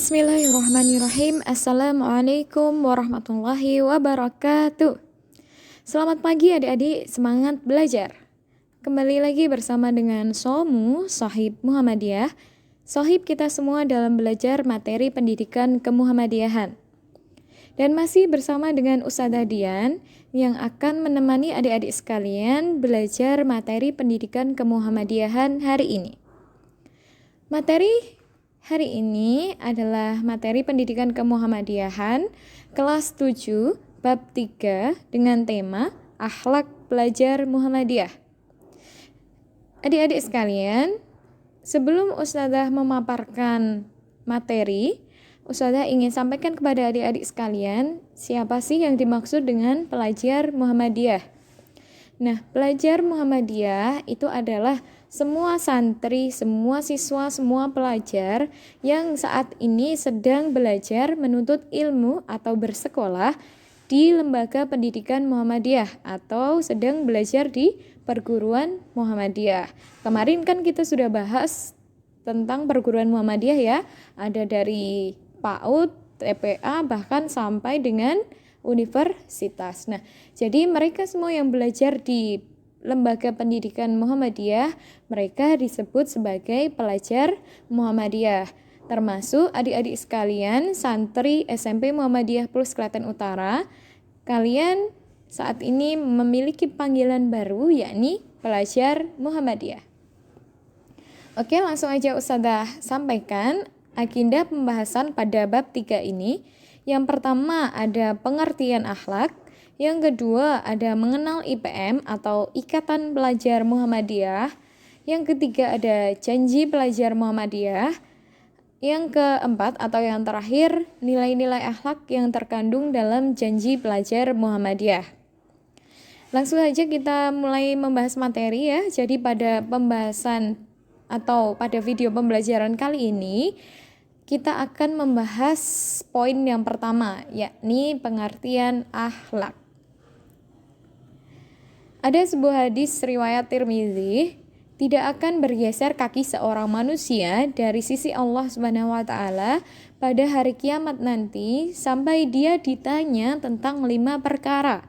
Bismillahirrahmanirrahim. Assalamualaikum warahmatullahi wabarakatuh. Selamat pagi adik-adik, semangat belajar. Kembali lagi bersama dengan Somu, Sohib Muhammadiyah. Sohib kita semua dalam belajar materi pendidikan kemuhammadiyahan. Dan masih bersama dengan Ustadzah Dian yang akan menemani adik-adik sekalian belajar materi pendidikan kemuhammadiyahan hari ini. Materi hari ini adalah materi pendidikan kemuhammadiyahan kelas 7 bab 3 dengan tema Akhlak Pelajar Muhammadiyah. Adik-adik sekalian, sebelum Ustadzah memaparkan materi, Ustadzah ingin sampaikan kepada adik-adik sekalian siapa sih yang dimaksud dengan pelajar Muhammadiyah. Nah, pelajar Muhammadiyah itu adalah semua santri, semua siswa, semua pelajar yang saat ini sedang belajar menuntut ilmu atau bersekolah di lembaga pendidikan Muhammadiyah atau sedang belajar di perguruan Muhammadiyah. Kemarin kan kita sudah bahas tentang perguruan Muhammadiyah ya, ada dari PAUD, TPA, bahkan sampai dengan universitas. Nah, jadi mereka semua yang belajar di lembaga pendidikan Muhammadiyah, mereka disebut sebagai pelajar Muhammadiyah. Termasuk adik-adik sekalian santri SMP Muhammadiyah Plus Klaten Utara, kalian saat ini memiliki panggilan baru yakni pelajar Muhammadiyah. Oke, langsung aja Ustadzah sampaikan agenda pembahasan pada bab 3 ini. Yang pertama ada pengertian akhlak, yang kedua ada mengenal IPM atau Ikatan Pelajar Muhammadiyah, yang ketiga ada janji pelajar Muhammadiyah, yang keempat atau yang terakhir nilai-nilai akhlak yang terkandung dalam janji pelajar Muhammadiyah. Langsung saja kita mulai membahas materi ya. Jadi pada pembahasan atau pada video pembelajaran kali ini kita akan membahas poin yang pertama, yakni pengertian akhlak. Ada sebuah hadis riwayat Tirmizi, tidak akan bergeser kaki seorang manusia dari sisi Allah Subhanahu wa taala pada hari kiamat nanti sampai dia ditanya tentang 5 perkara.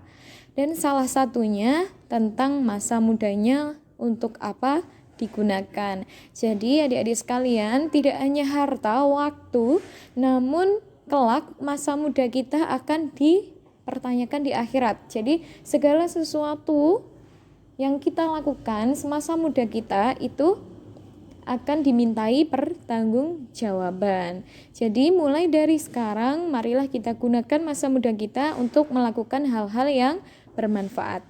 Dan salah satunya tentang masa mudanya untuk apa digunakan. Jadi adik-adik sekalian, tidak hanya harta, waktu, namun kelak masa muda kita akan dipertanyakan di akhirat. Jadi segala sesuatu yang kita lakukan semasa muda kita itu akan dimintai pertanggungjawaban. Jadi mulai dari sekarang marilah kita gunakan masa muda kita untuk melakukan hal-hal yang bermanfaat.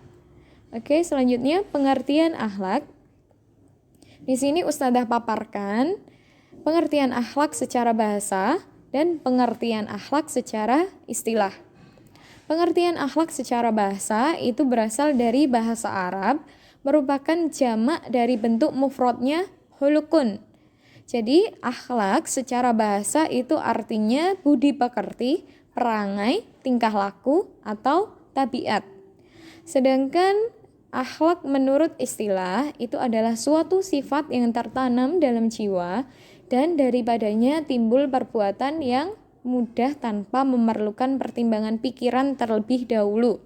Oke, selanjutnya pengertian akhlak. Di sini Ustadzah paparkan pengertian akhlak secara bahasa dan pengertian akhlak secara istilah. Pengertian akhlak secara bahasa itu berasal dari bahasa Arab, merupakan jamak dari bentuk mufradnya hulukun. Jadi akhlak secara bahasa itu artinya budi pekerti, perangai, tingkah laku, atau tabiat. Sedangkan akhlak menurut istilah itu adalah suatu sifat yang tertanam dalam jiwa dan daripadanya timbul perbuatan yang mudah tanpa memerlukan pertimbangan pikiran terlebih dahulu.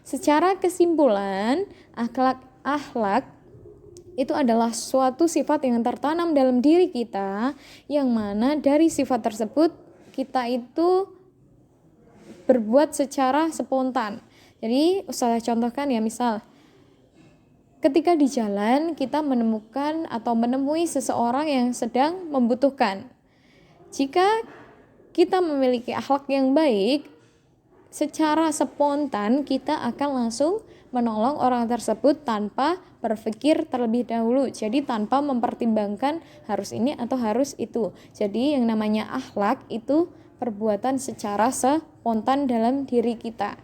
Secara kesimpulan, akhlak itu adalah suatu sifat yang tertanam dalam diri kita, yang mana dari sifat tersebut kita itu berbuat secara spontan. Jadi Ustazah contohkan ya, misal ketika di jalan kita menemukan atau menemui seseorang yang sedang membutuhkan. Jika kita memiliki akhlak yang baik, secara spontan kita akan langsung menolong orang tersebut tanpa berpikir terlebih dahulu. Jadi tanpa mempertimbangkan harus ini atau harus itu. Jadi yang namanya akhlak itu perbuatan secara spontan dalam diri kita.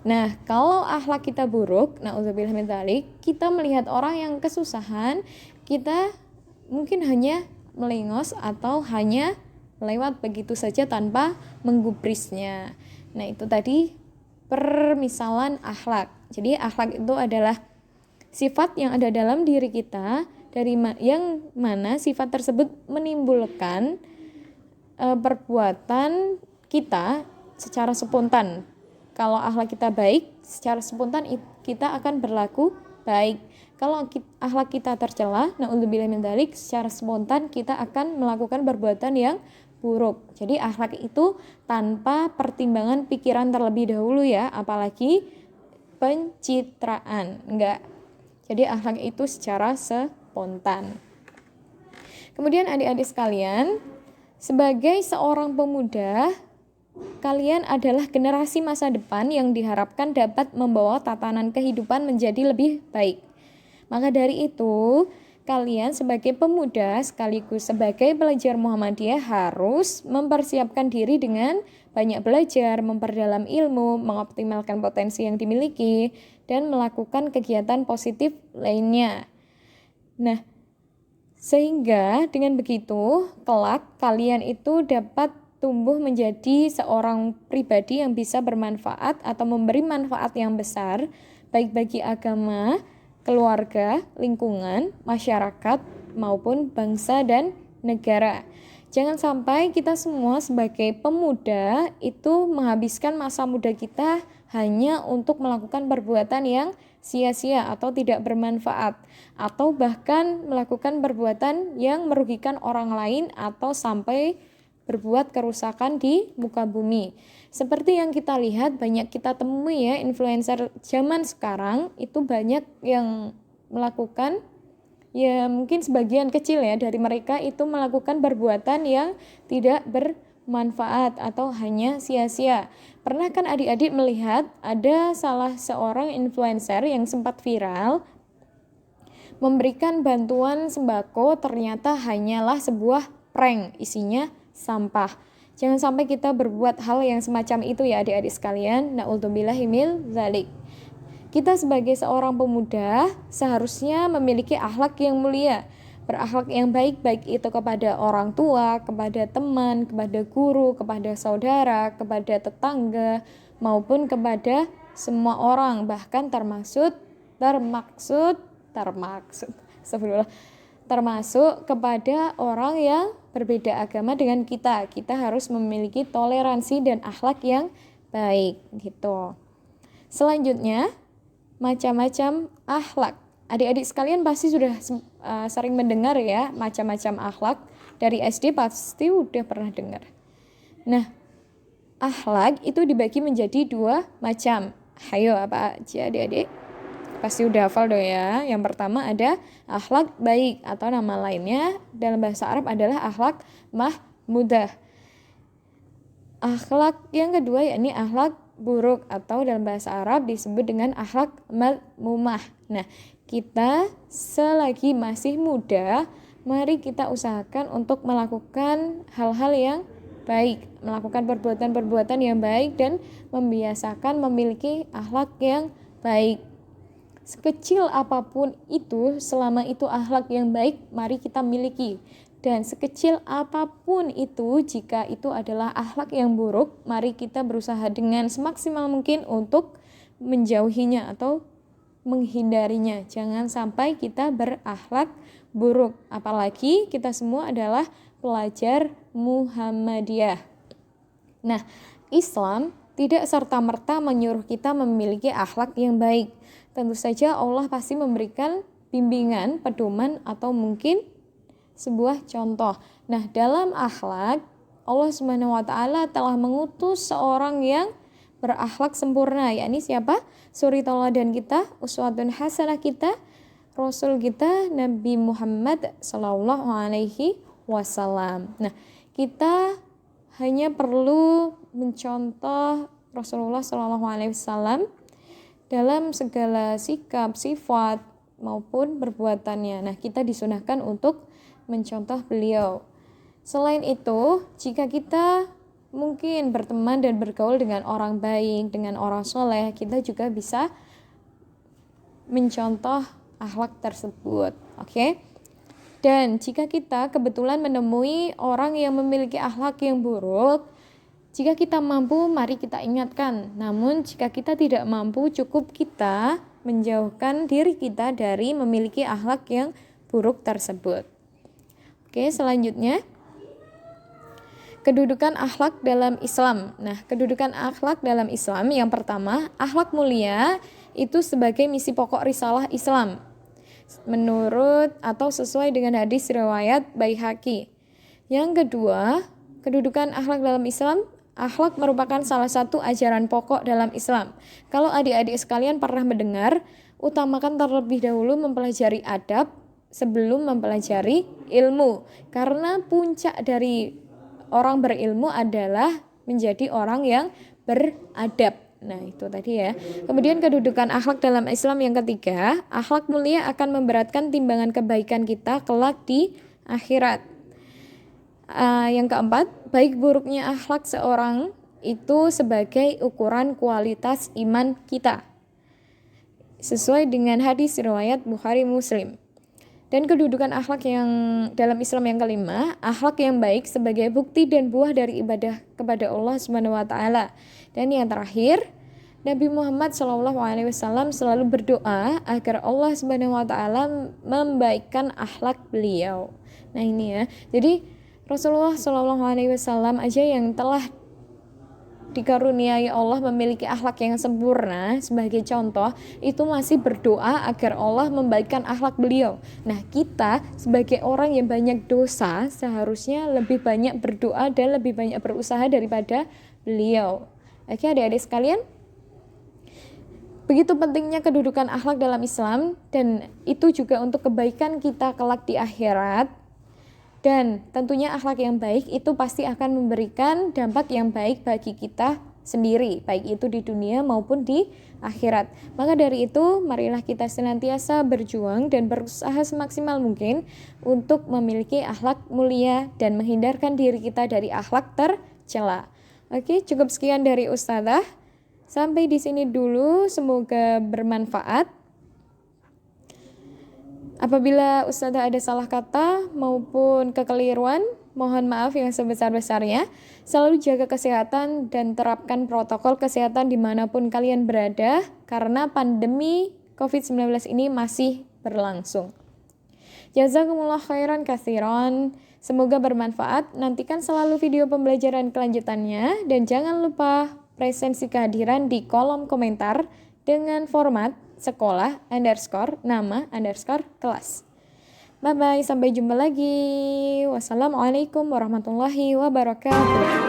Nah, kalau akhlak kita buruk, na'udzubillah min dzalik, kita melihat orang yang kesusahan, kita mungkin hanya melengos atau hanya lewat begitu saja tanpa menggubrisnya. Nah, itu tadi permisalan akhlak. Jadi akhlak itu adalah sifat yang ada dalam diri kita yang mana sifat tersebut menimbulkan perbuatan kita secara spontan. Kalau akhlak kita baik, secara spontan kita akan berlaku baik. Kalau akhlak kita tercela, na'udzubillah min dzalik, secara spontan kita akan melakukan perbuatan yang buruk. Jadi akhlak itu tanpa pertimbangan pikiran terlebih dahulu ya, apalagi pencitraan, enggak. Jadi akhlak itu secara spontan. Kemudian adik-adik sekalian, sebagai seorang pemuda, kalian adalah generasi masa depan yang diharapkan dapat membawa tatanan kehidupan menjadi lebih baik. Maka dari itu, kalian sebagai pemuda sekaligus sebagai pelajar Muhammadiyah harus mempersiapkan diri dengan banyak belajar, memperdalam ilmu, mengoptimalkan potensi yang dimiliki, dan melakukan kegiatan positif lainnya. Nah, sehingga dengan begitu, kelak kalian itu dapat tumbuh menjadi seorang pribadi yang bisa bermanfaat atau memberi manfaat yang besar, baik bagi agama, keluarga, lingkungan, masyarakat, maupun bangsa dan negara. Jangan sampai kita semua sebagai pemuda itu menghabiskan masa muda kita hanya untuk melakukan perbuatan yang sia-sia atau tidak bermanfaat, atau bahkan melakukan perbuatan yang merugikan orang lain atau sampai berbuat kerusakan di muka bumi. Seperti yang kita lihat, banyak kita temui ya, influencer zaman sekarang itu banyak yang melakukan, ya mungkin sebagian kecil ya dari mereka itu melakukan perbuatan yang tidak bermanfaat atau hanya sia-sia. Pernah kan adik-adik melihat ada salah seorang influencer yang sempat viral memberikan bantuan sembako, ternyata hanyalah sebuah prank, isinya sampah. Jangan sampai kita berbuat hal yang semacam itu ya adik-adik sekalian. Na'udzubillahi min dzalik. Kita sebagai seorang pemuda seharusnya memiliki akhlak yang mulia, berakhlak yang baik, baik itu kepada orang tua, kepada teman, kepada guru, kepada saudara, kepada tetangga, maupun kepada semua orang, bahkan termasuk kepada orang yang berbeda agama dengan kita. Kita harus memiliki toleransi dan akhlak yang baik gitu. Selanjutnya, macam-macam akhlak. Adik-adik sekalian pasti sudah sering mendengar ya macam-macam akhlak. Dari SD pasti udah pernah dengar. Nah, akhlak itu dibagi menjadi 2 macam. Hayo apa aja adik-adik? Pasti udah hafal dong ya. Yang pertama ada akhlak baik atau nama lainnya dalam bahasa Arab adalah akhlak mahmudah. Akhlak yang kedua yakni akhlak buruk atau dalam bahasa Arab disebut dengan akhlak madmumah. Nah, kita selagi masih muda, mari kita usahakan untuk melakukan hal-hal yang baik, melakukan perbuatan-perbuatan yang baik dan membiasakan memiliki akhlak yang baik. Sekecil apapun itu, selama itu akhlak yang baik, mari kita miliki. Dan sekecil apapun itu, jika itu adalah akhlak yang buruk, mari kita berusaha dengan semaksimal mungkin untuk menjauhinya atau menghindarinya. Jangan sampai kita berakhlak buruk. Apalagi kita semua adalah pelajar Muhammadiyah. Nah, Islam tidak serta-merta menyuruh kita memiliki akhlak yang baik. Tentu saja Allah pasti memberikan bimbingan, pedoman, atau mungkin sebuah contoh. Nah, dalam akhlak, Allah Subhanahu wa Ta'ala telah mengutus seorang yang berakhlak sempurna, yakni siapa? Suri tauladan kita, uswatun hasanah kita, Rasul kita, Nabi Muhammad Sallallahu Alaihi Wasallam. Nah, kita hanya perlu mencontoh Rasulullah Sallallahu Alaihi Wasallam dalam segala sikap, sifat, maupun perbuatannya. Nah, kita disunahkan untuk mencontoh beliau. Selain itu, jika kita mungkin berteman dan bergaul dengan orang baik, dengan orang soleh, kita juga bisa mencontoh akhlak tersebut. Oke? Dan jika kita kebetulan menemui orang yang memiliki akhlak yang buruk, jika kita mampu, mari kita ingatkan. Namun jika kita tidak mampu, cukup kita menjauhkan diri kita dari memiliki akhlak yang buruk tersebut. Oke, selanjutnya. Kedudukan akhlak dalam Islam. Nah, kedudukan akhlak dalam Islam yang pertama, akhlak mulia itu sebagai misi pokok risalah Islam. Menurut atau sesuai dengan hadis riwayat Baihaqi. Yang kedua, kedudukan akhlak dalam Islam, akhlak merupakan salah satu ajaran pokok dalam Islam. Kalau adik-adik sekalian pernah mendengar, utamakan terlebih dahulu mempelajari adab sebelum mempelajari ilmu. Karena puncak dari orang berilmu adalah menjadi orang yang beradab. Nah, itu tadi ya. Kemudian kedudukan akhlak dalam Islam yang ketiga, akhlak mulia akan memberatkan timbangan kebaikan kita kelak di akhirat. Yang keempat, baik buruknya akhlak seorang itu sebagai ukuran kualitas iman kita. Sesuai dengan hadis riwayat Bukhari Muslim. Dan kedudukan akhlak yang dalam Islam yang kelima, akhlak yang baik sebagai bukti dan buah dari ibadah kepada Allah Subhanahu wa taala. Dan yang terakhir, Nabi Muhammad SAW selalu berdoa agar Allah Subhanahu wa taala membaikkan akhlak beliau. Nah, ini ya. Jadi Rasulullah SAW aja yang telah dikaruniai Allah memiliki akhlak yang sempurna, sebagai contoh itu masih berdoa agar Allah membaikkan akhlak beliau. Nah, kita sebagai orang yang banyak dosa seharusnya lebih banyak berdoa dan lebih banyak berusaha daripada beliau. Oke, adik-adik sekalian, begitu pentingnya kedudukan akhlak dalam Islam, dan itu juga untuk kebaikan kita kelak di akhirat. Dan tentunya akhlak yang baik itu pasti akan memberikan dampak yang baik bagi kita sendiri, baik itu di dunia maupun di akhirat. Maka dari itu, marilah kita senantiasa berjuang dan berusaha semaksimal mungkin untuk memiliki akhlak mulia dan menghindarkan diri kita dari akhlak tercela. Oke, cukup sekian dari Ustazah. Sampai di sini dulu, semoga bermanfaat. Apabila Ustazah ada salah kata maupun kekeliruan, mohon maaf yang sebesar-besarnya. Selalu jaga kesehatan dan terapkan protokol kesehatan dimanapun kalian berada, karena pandemi COVID-19 ini masih berlangsung. Jazakumullah khairan katsiran. Semoga bermanfaat. Nantikan selalu video pembelajaran kelanjutannya, dan jangan lupa presensi kehadiran di kolom komentar dengan format sekolah _nama _kelas. Bye bye, sampai jumpa lagi. Wassalamualaikum warahmatullahi wabarakatuh.